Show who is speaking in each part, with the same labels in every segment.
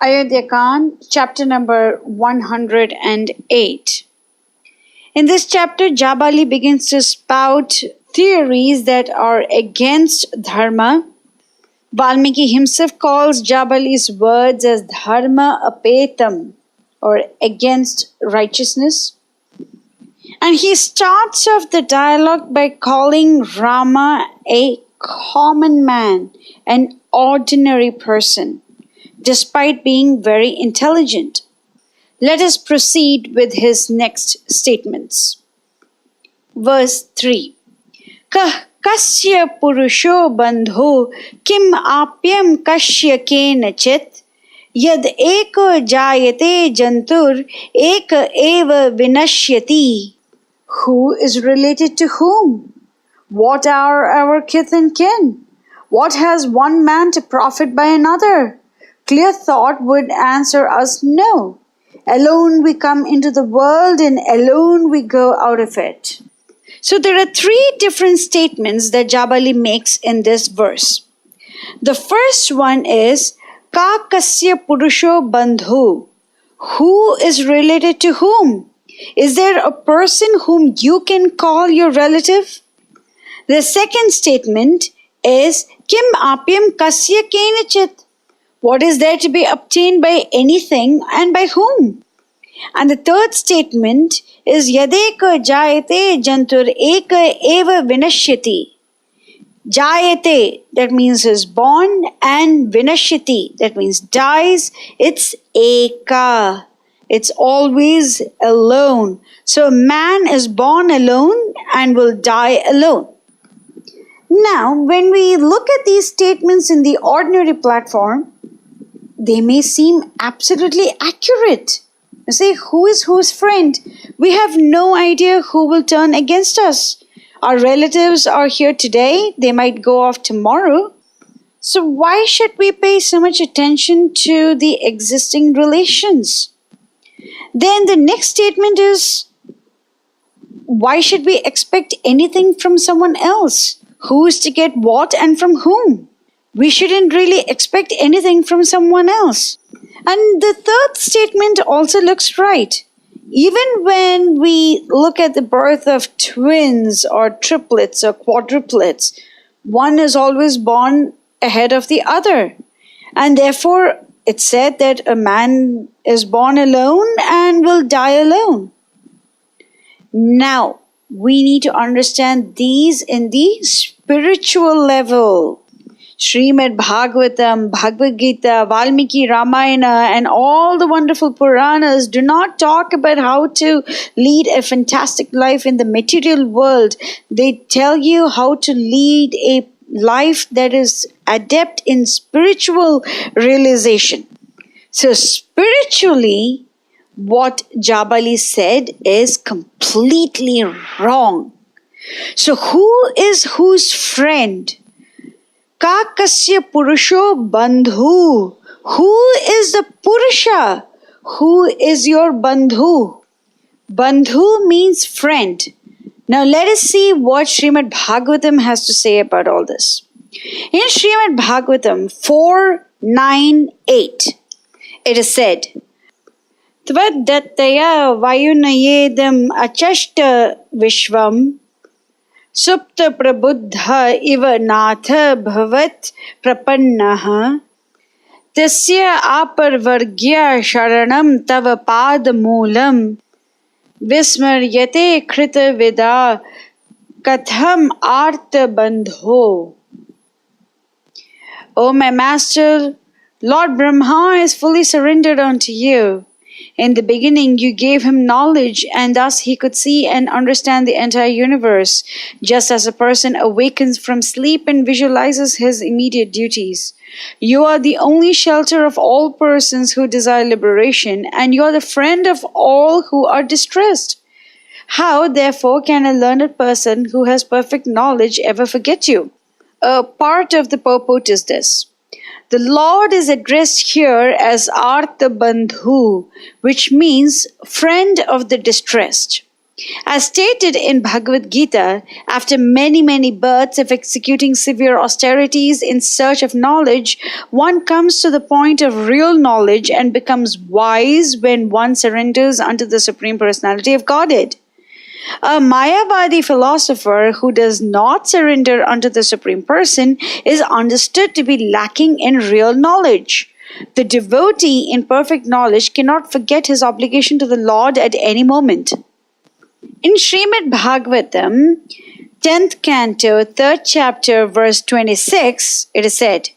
Speaker 1: Ayodhya chapter number 108. In this chapter, Jabali begins to spout theories that are against dharma. Valmiki himself calls Jabali's words as dharma apetam, or against righteousness. And he starts off the dialogue by calling Rama a common man, an ordinary person, despite being very intelligent. Let us proceed with his next statements. Verse 3. Kah kasya purusho bandho kim apyam kasya kenachit yad eko jayate jantur eka eva vinashyati. Who is related to whom? What are our kith and kin? What has one man to profit by another? Clear thought would answer us no. Alone we come into the world and alone we go out of it. So there are three different statements that Jabali makes in this verse. The first one is Ka kasya purusho bandhu. Who is related to whom? Is there a person whom you can call your relative? The second statement is Kim apyam kasya kenachit. What is there to be obtained by anything and by whom? And the third statement is Yadeka jayate jantur eka eva vinashyati. Jayate, that means is born, and vinashyati, that means dies. It's eka. It's always alone. So man is born alone and will die alone. Now, when we look at these statements in the ordinary platform, they may seem absolutely accurate. You say, who is whose friend? We have no idea who will turn against us. Our relatives are here today. They might go off tomorrow. So why should we pay so much attention to the existing relations? Then the next statement is, why should we expect anything from someone else? Who is to get what and from whom? We shouldn't really expect anything from someone else. And the third statement also looks right. Even when we look at the birth of twins or triplets or quadruplets, one is always born ahead of the other. And therefore, it's said that a man is born alone and will die alone. Now, we need to understand these in the spiritual level. Srimad Bhagavatam, Bhagavad Gita, Valmiki Ramayana, and all the wonderful Puranas do not talk about how to lead a fantastic life in the material world. They tell you how to lead a life that is adept in spiritual realization. So spiritually, what Jabali said is completely wrong. So who is whose friend? Ka kasya purusho bandhu. Who is the purusha? Who is your bandhu? Bandhu means friend. Now let us see what Srimad Bhagavatam has to say about all this. In Srimad Bhagavatam 4:9-8, it is said, Tvad-dattaya vayunayedam achashta vishvam Supta prabuddha iva natha bhavat prapannaha tasya aparvargya sharanam tava padamulam vismaryate krita vida katham arta bandho. O my master, Lord Brahma is fully surrendered unto you. In the beginning, you gave him knowledge, and thus he could see and understand the entire universe, just as a person awakens from sleep and visualizes his immediate duties. You are the only shelter of all persons who desire liberation, and you are the friend of all who are distressed. How, therefore, can a learned person who has perfect knowledge ever forget you? A part of the purport is this. The Lord is addressed here as Artha Bandhu, which means friend of the distressed. As stated in Bhagavad Gita, after many births of executing severe austerities in search of knowledge, one comes to the point of real knowledge and becomes wise when one surrenders unto the Supreme Personality of Godhead. A Mayavadi philosopher who does not surrender unto the Supreme Person is understood to be lacking in real knowledge. The devotee in perfect knowledge cannot forget his obligation to the Lord at any moment. In Srimad Bhagavatam, 10th canto, 3rd chapter, verse 26, it is said,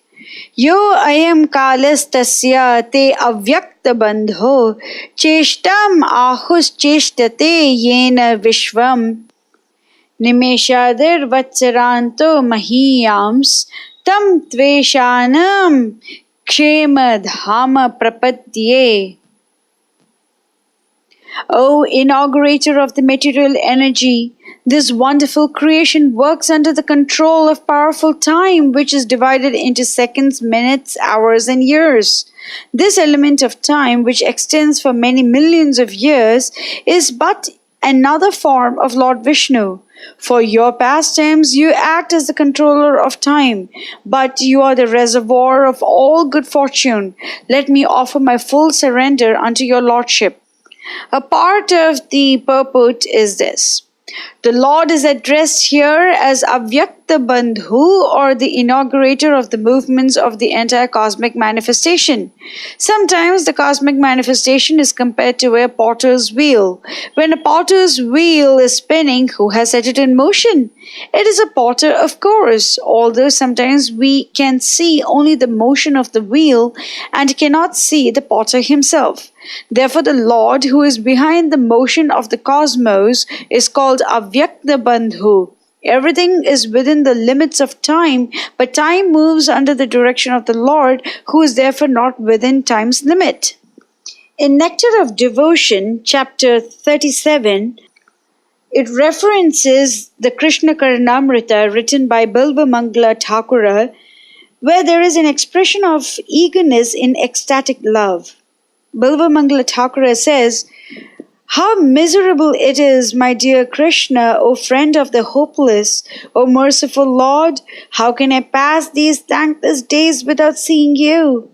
Speaker 1: Yo ayam kalastasya te avyakta bandho cheshtam ahus cheshtate yena vishvam nimeshadir vatsaranto mahiyams tam tveshanam kshema dhama prapadye. O inaugurator of the material energy, this wonderful creation works under the control of powerful time, which is divided into seconds, minutes, hours, and years. This element of time, which extends for many millions of years, is but another form of Lord Vishnu. For your pastimes, you act as the controller of time, but you are the reservoir of all good fortune. Let me offer my full surrender unto your lordship. A part of the purport is this. The Lord is addressed here as Avyakta Bandhu, or the inaugurator of the movements of the entire cosmic manifestation. Sometimes the cosmic manifestation is compared to a potter's wheel. When a potter's wheel is spinning, who has set it in motion? It is a potter, of course, although sometimes we can see only the motion of the wheel and cannot see the potter himself. Therefore, the Lord who is behind the motion of the cosmos is called Avyakta Bandhu. Everything is within the limits of time, but time moves under the direction of the Lord, who is therefore not within time's limit. In Nectar of Devotion, chapter 37, it references the Krishna Karnamrita written by Bilvamangala Thakura, where there is an expression of eagerness in ecstatic love. Bilvamangala Thakura says, How miserable it is, my dear Krishna, O friend of the hopeless, O merciful Lord, how can I pass these thankless days without seeing you?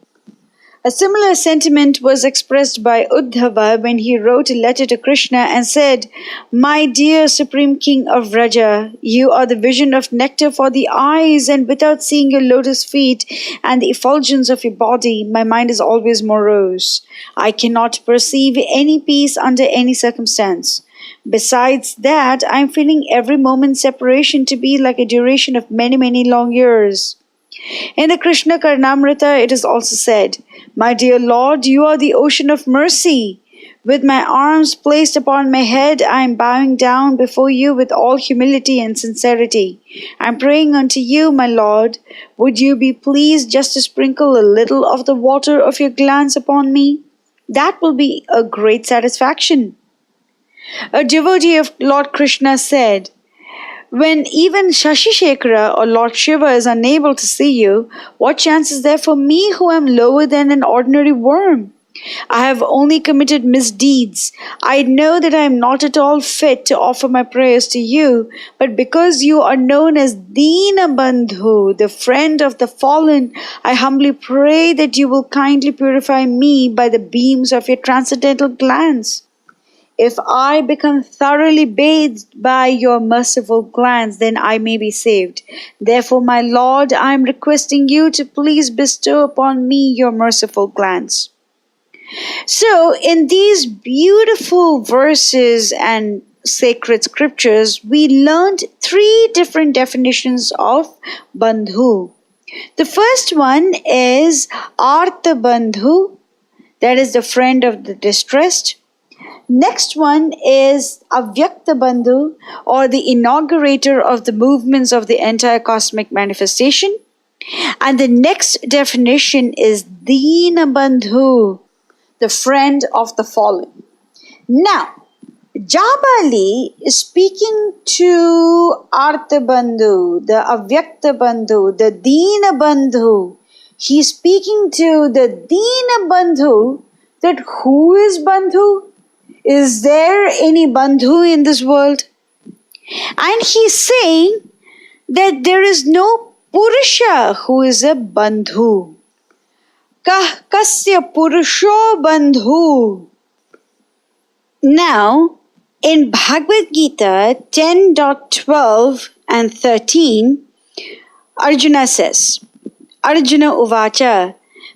Speaker 1: A similar sentiment was expressed by Uddhava when he wrote a letter to Krishna and said, My dear Supreme King of Vraja, you are the vision of nectar for the eyes, and without seeing your lotus feet and the effulgence of your body, my mind is always morose. I cannot perceive any peace under any circumstance. Besides that, I am feeling every moment's separation to be like a duration of many long years. In the Krishna Karnamrita, it is also said, My dear Lord, you are the ocean of mercy. With my arms placed upon my head, I am bowing down before you with all humility and sincerity. I am praying unto you, my Lord. Would you be pleased just to sprinkle a little of the water of your glance upon me? That will be a great satisfaction. A devotee of Lord Krishna said, When even Shashishekara or Lord Shiva is unable to see you, what chance is there for me who am lower than an ordinary worm? I have only committed misdeeds. I know that I am not at all fit to offer my prayers to you, but because you are known as Dina Bandhu, the friend of the fallen, I humbly pray that you will kindly purify me by the beams of your transcendental glance. If I become thoroughly bathed by your merciful glance, then I may be saved. Therefore, my Lord, I am requesting you to please bestow upon me your merciful glance. So, in these beautiful verses and sacred scriptures, we learned 3 different definitions of Bandhu. The first one is Artha Bandhu, that is the friend of the distressed. Next one is Avyakta Bandhu, or the inaugurator of the movements of the entire cosmic manifestation. And the next definition is Dina Bandhu, the friend of the fallen. Now, Jabali is speaking to Artha Bandhu, the Avyakta Bandhu, the Dina Bandhu. He is speaking to the Dina Bandhu, that who is Bandhu? Is there any bandhu in this world? And he's saying that there is no Purusha who is a bandhu. Kah kasya purusho bandhu. Now, in Bhagavad Gita 10.12 and 13, Arjuna says, Arjuna Uvacha,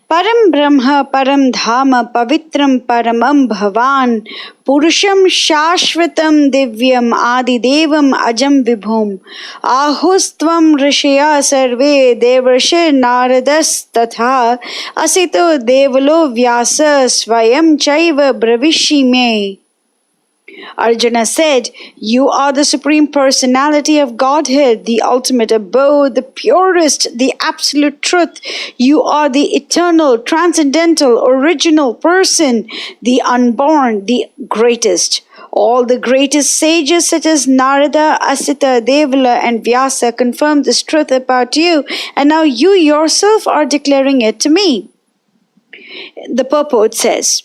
Speaker 1: Param Brahma Param Dhama Pavitram Paramam Bhavan Purusham Shashvatam Divyam Adi Devam Ajam Vibhum Ahustvam Rishaya Sarve Devarshe Naradas Tatha Asito Devalo Vyasa Swayam Chaiva Bravishime. Arjuna said, You are the Supreme Personality of Godhead, the ultimate abode, the purest, the absolute truth. You are the eternal, transcendental, original person, the unborn, the greatest. All the greatest sages such as Narada, Asita, Devala and Vyasa confirmed this truth about you, and now you yourself are declaring it to me. The purport says,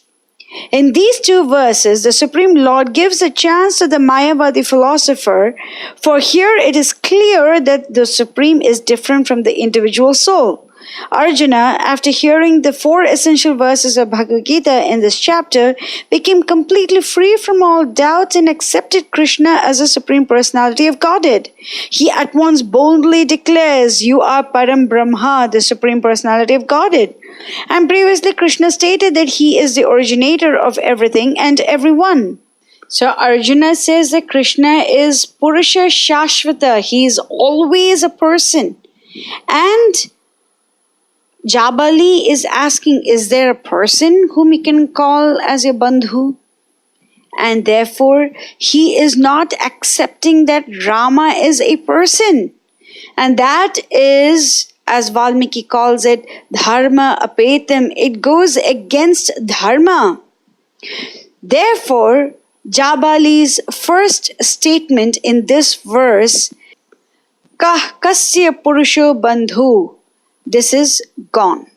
Speaker 1: in these two verses, the Supreme Lord gives a chance to the Mayavadi philosopher, for here it is clear that the Supreme is different from the individual soul. Arjuna, after hearing the 4 essential verses of Bhagavad Gita in this chapter, became completely free from all doubts and accepted Krishna as the Supreme Personality of Godhead. He at once boldly declares, You are Param Brahma, the Supreme Personality of Godhead. And previously Krishna stated that he is the originator of everything and everyone. So Arjuna says that Krishna is Purusha Shashvata. He is always a person. And Jabali is asking, is there a person whom you can call as your bandhu? And therefore, he is not accepting that Rama is a person. And that is, as Valmiki calls it, dharma apetam. It goes against dharma. Therefore, Jabali's first statement in this verse, Kah kasya purusho bandhu, this is gone.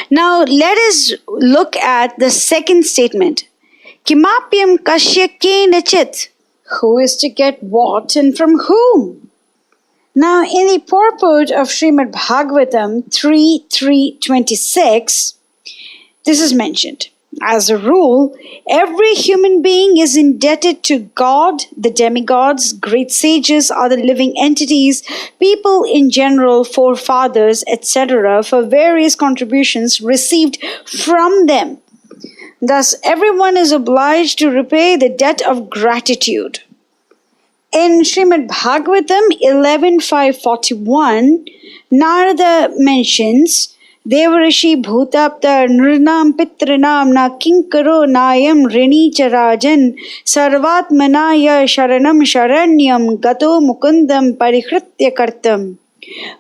Speaker 1: Now let us look at the second statement. Kimapyam kasya kenachit. Who is to get what and from whom? Now in the purport of Srimad Bhagavatam 3.3.26, this is mentioned. As a rule, every human being is indebted to God, the demigods, great sages, other living entities, people in general, forefathers, etc., for various contributions received from them. Thus, everyone is obliged to repay the debt of gratitude. In Srimad Bhagavatam 11.5.41, Narada mentions, Devarishi bhutapta nrinam pitrinam na kiṅkaro nayam rini charajan sarvatmanaya sharanam sharanyam gato mukundam parihritya kartam.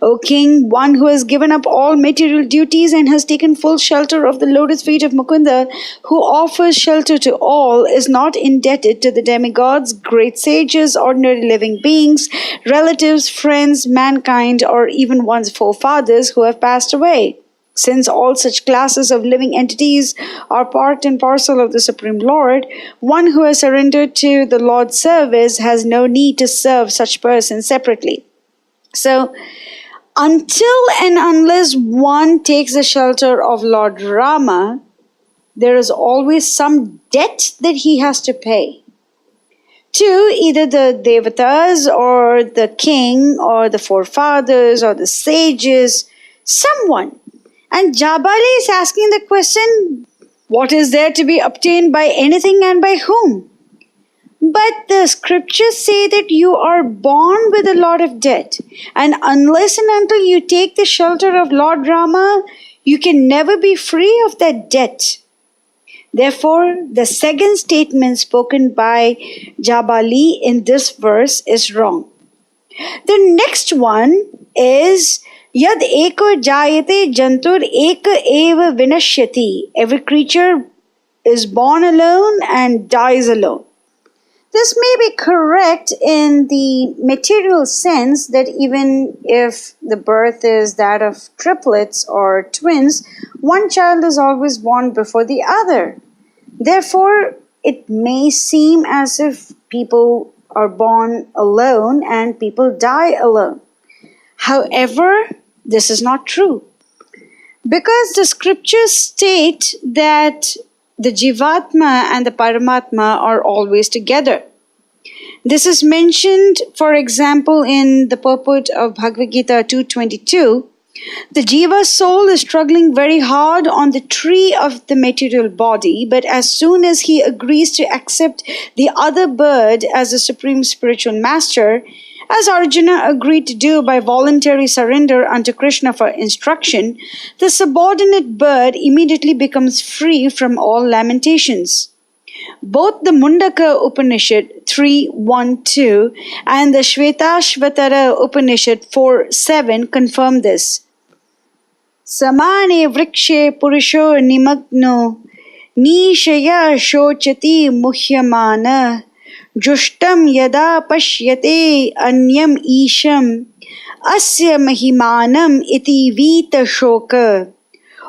Speaker 1: O King, one who has given up all material duties and has taken full shelter of the lotus feet of Mukunda, who offers shelter to all, is not indebted to the demigods, great sages, ordinary living beings, relatives, friends, mankind, or even one's forefathers who have passed away. Since all such classes of living entities are part and parcel of the Supreme Lord, one who has surrendered to the Lord's service has no need to serve such persons separately. So, until and unless one takes the shelter of Lord Rama, there is always some debt that he has to pay to either the devatas or the king or the forefathers or the sages, someone. And Jabali is asking the question, what is there to be obtained by anything and by whom? But the scriptures say that you are born with a lot of debt. And unless and until you take the shelter of Lord Rama, you can never be free of that debt. Therefore, the second statement spoken by Jabali in this verse is wrong. The next one is Yad eko jayate jantur eka eva vinashyati. Every creature is born alone and dies alone. This may be correct in the material sense that even if the birth is that of triplets or twins, one child is always born before the other. Therefore, it may seem as if people are born alone and people die alone. However, this is not true because the scriptures state that the Jivatma and the Paramatma are always together. This is mentioned, for example, in the purport of Bhagavad Gita 2.22. The Jiva soul is struggling very hard on the tree of the material body, but as soon as he agrees to accept the other bird as the supreme spiritual master, as Arjuna agreed to do by voluntary surrender unto Krishna for instruction, the subordinate bird immediately becomes free from all lamentations. Both the Mundaka Upanishad 3.1.2 and the Shvetashvatara Upanishad 4.7 confirm this. Samane vrikshe purusho nimagno nishaya shochati muhyamana jushtam yada pashyate anyam isham asya mahimanam iti vita shoka.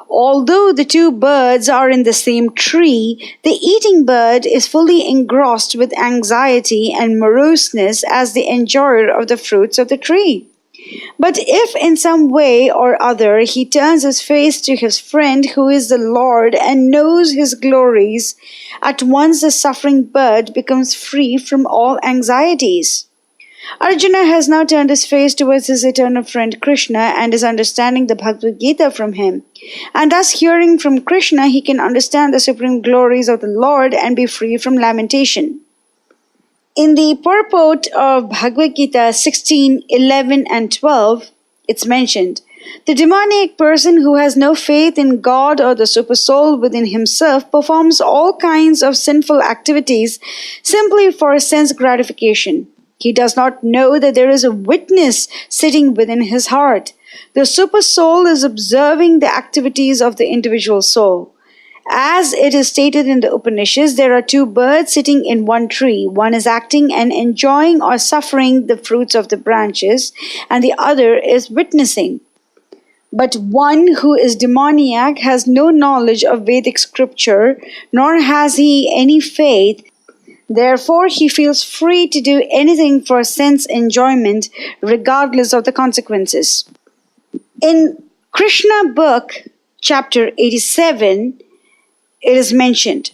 Speaker 1: Although the two birds are in the same tree, the eating bird is fully engrossed with anxiety and moroseness as the enjoyer of the fruits of the tree. But if in some way or other he turns his face to his friend who is the Lord and knows his glories, at once the suffering bird becomes free from all anxieties. Arjuna has now turned his face towards his eternal friend Krishna and is understanding the Bhagavad Gita from him. And thus hearing from Krishna, he can understand the supreme glories of the Lord and be free from lamentation. In the purport of Bhagavad Gita 16, 11 and 12, it's mentioned, the demoniac person who has no faith in God or the supersoul within himself performs all kinds of sinful activities simply for sense gratification. He does not know that there is a witness sitting within his heart. The supersoul is observing the activities of the individual soul. As it is stated in the Upanishads, there are two birds sitting in one tree. One is acting and enjoying or suffering the fruits of the branches, and the other is witnessing. But one who is demoniac has no knowledge of Vedic scripture, nor has he any faith. Therefore, he feels free to do anything for sense enjoyment, regardless of the consequences. In Krishna book, chapter 87, it is mentioned.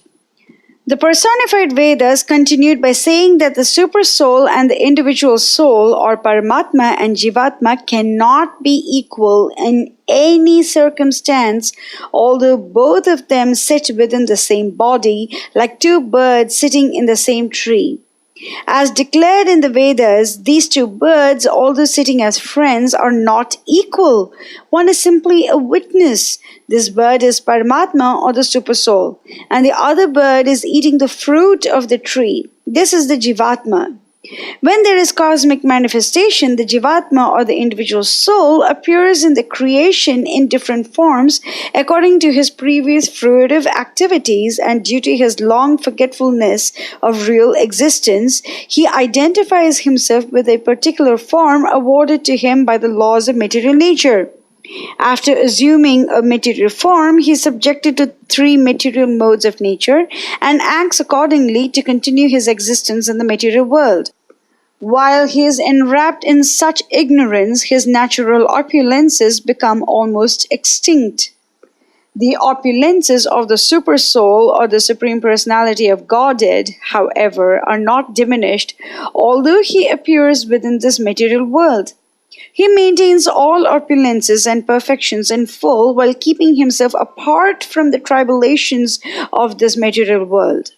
Speaker 1: The personified Vedas continued by saying that the super soul and the individual soul, or Paramatma and Jivatma, cannot be equal in any circumstance, although both of them sit within the same body, like two birds sitting in the same tree. As declared in the Vedas, these two birds, although sitting as friends, are not equal. One is simply a witness. This bird is Paramatma or the Supersoul, and the other bird is eating the fruit of the tree. This is the Jivatma. When there is cosmic manifestation, the Jivatma or the individual soul appears in the creation in different forms according to his previous fruitive activities, and due to his long forgetfulness of real existence, he identifies himself with a particular form awarded to him by the laws of material nature. After assuming a material form, he is subjected to three material modes of nature and acts accordingly to continue his existence in the material world. While he is enwrapped in such ignorance, his natural opulences become almost extinct. The opulences of the Supersoul or the Supreme Personality of Godhead, however, are not diminished, although he appears within this material world. He maintains all opulences and perfections in full while keeping himself apart from the tribulations of this material world.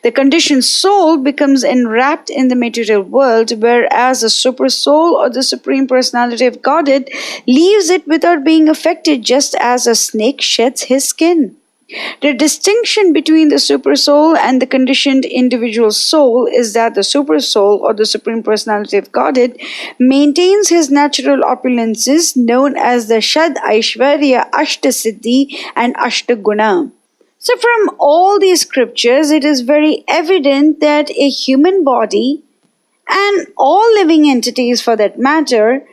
Speaker 1: The conditioned soul becomes enwrapped in the material world, whereas the Supersoul or the Supreme Personality of Godhead leaves it without being affected, just as a snake sheds his skin. The distinction between the Supersoul and the conditioned individual soul is that the Supersoul or the Supreme Personality of Godhead maintains his natural opulences known as the Shad Aishwarya, Ashta Siddhi and Ashta Guna. So from all these scriptures, it is very evident that a human body and all living entities for that matter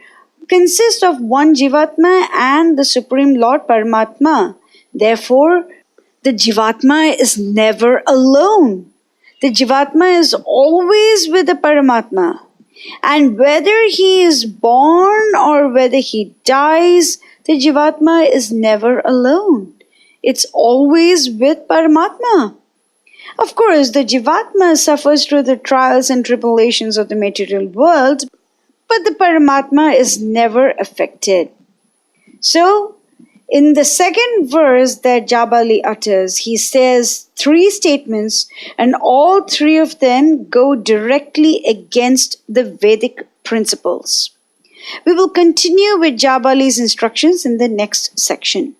Speaker 1: consist of one Jivatma and the Supreme Lord Paramatma. Therefore, the Jivatma is never alone. The Jivatma is always with the Paramatma. And whether he is born or whether he dies, the Jivatma is never alone. It's always with Paramatma. Of course, the Jivatma suffers through the trials and tribulations of the material world, but the Paramatma is never affected. So, in the second verse that Jabali utters, he says three statements, and all three of them go directly against the Vedic principles. We will continue with Jabali's instructions in the next section.